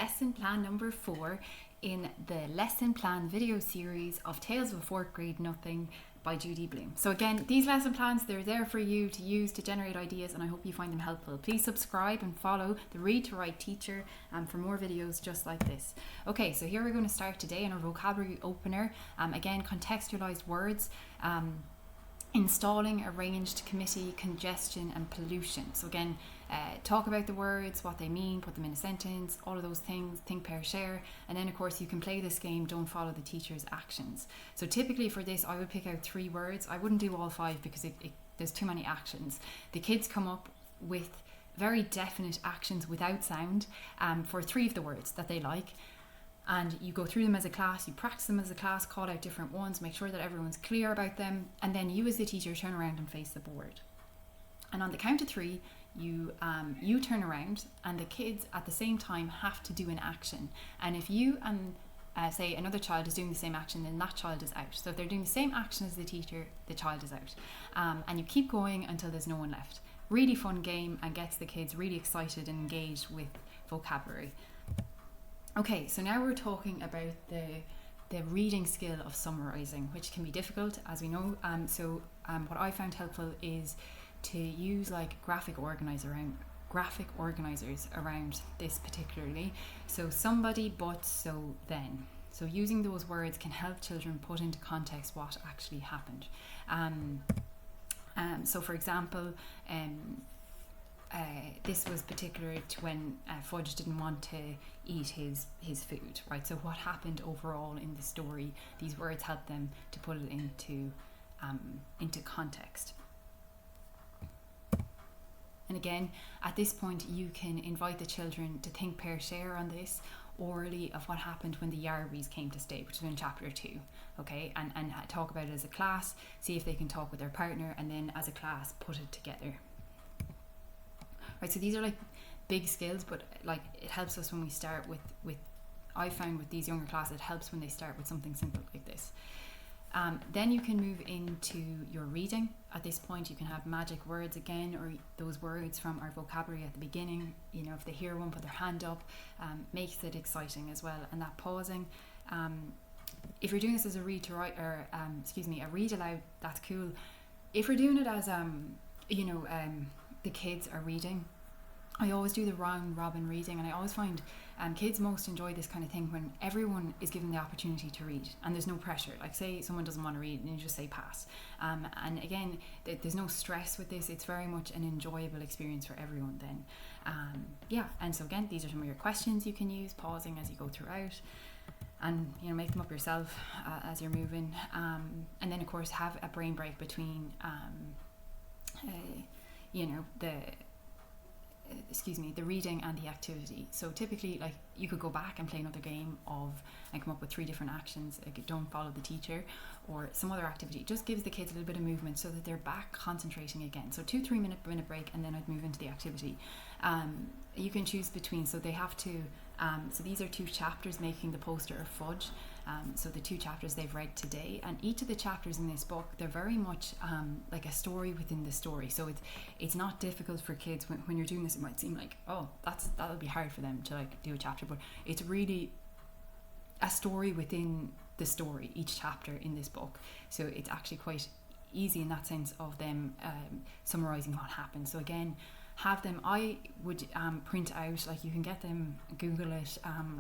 lesson plan number 4 in the lesson plan video series of Tales of a Fourth Grade Nothing by Judy Bloom. So again, these lesson plans, they're there for you to use to generate ideas, and I hope you find them helpful. Please subscribe and follow the Read to Write Teacher for more videos just like this. Okay, so here we're going to start today in our vocabulary opener. Again, contextualized words. Installing, arranged, committee, congestion and pollution. So again, talk about the words, what they mean, put them in a sentence, all of those things, think, pair, share, and then of course you can play this game, don't follow the teacher's actions. So typically for this I would pick out 3 words. I wouldn't do all 5 because there's too many actions. The kids come up with very definite actions without sound for 3 of the words that they like. And you go through them as a class, you practice them as a class, call out different ones, make sure that everyone's clear about them, and then you as the teacher turn around and face the board. And on the count of 3, you turn around and the kids at the same time have to do an action. And if you and say another child is doing the same action, then that child is out. So if they're doing the same action as the teacher, the child is out. And you keep going until there's no one left. Really fun game and gets the kids really excited and engaged with vocabulary. Okay, so now we're talking about the reading skill of summarising, which can be difficult, as we know. What I found helpful is to use like graphic organisers around this particularly. So somebody, but, so, then. So using those words can help children put into context what actually happened. So for example, this was particular to when Fudge didn't want to eat his food, right? So what happened overall in the story, these words help them to put it into context. And again, at this point you can invite the children to think, pair, share on this orally of what happened when the Yarbies came to stay, which is in chapter 2, okay? And talk about it as a class, see if they can talk with their partner, and then as a class put it together. Right, so these are like big skills, but like it helps us when we start with I found with these younger classes, it helps when they start with something simple like this. Then you can move into your reading. At this point you can have magic words again, or those words from our vocabulary at the beginning. You know, if they hear one, put their hand up, makes it exciting as well. And that pausing, if you're doing this as a read to write, or a read aloud, that's cool. If we're doing it as the kids are reading, I always do the round robin reading, and I always find kids most enjoy this kind of thing when everyone is given the opportunity to read and there's no pressure. Like say someone doesn't want to read and you just say pass, and again there's no stress with this. It's very much an enjoyable experience for everyone then. And so again, these are some of your questions you can use, pausing as you go throughout, and make them up yourself as you're moving, and then of course have a brain break between the reading and the activity. So typically, like, you could go back and play another game and come up with 3 different actions, like don't follow the teacher or some other activity. It just gives the kids a little bit of movement so that they're back concentrating again. So 2-3 minute break, and then I'd move into the activity. You can choose between, so they have to, so these are 2 chapters making the poster of Fudge. So the 2 chapters they've read today, and each of the chapters in this book, they're very much like a story within the story. So it's not difficult for kids when you're doing this. It might seem like, oh, that'll be hard for them to like do a chapter, but it's really a story within the story, each chapter in this book. So it's actually quite easy in that sense of them summarising what happened. So again, have them, I would print out, like you can get them, Google it,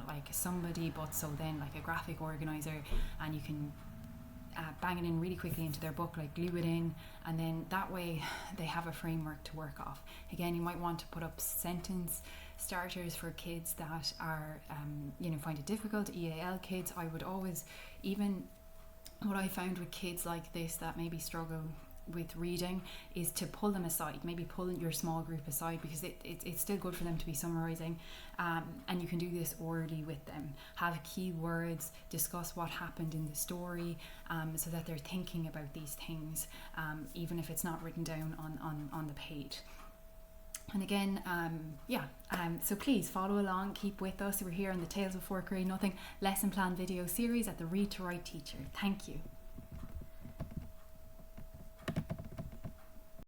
like somebody, but, so, then, like a graphic organizer, and you can bang it in really quickly into their book, like glue it in, and then that way they have a framework to work off. Again, you might want to put up sentence starters for kids that are find it difficult, EAL kids. I would always, even what I found with kids like this that maybe struggle with reading, is to pull them aside, maybe pull your small group aside, because it's still good for them to be summarising, and you can do this orally with them. Have key words, discuss what happened in the story, so that they're thinking about these things, even if it's not written down on the page. And again, so please follow along, keep with us. We're here on the Tales of Fourth Grade Nothing lesson plan video series at the Read to Write Teacher. Thank you.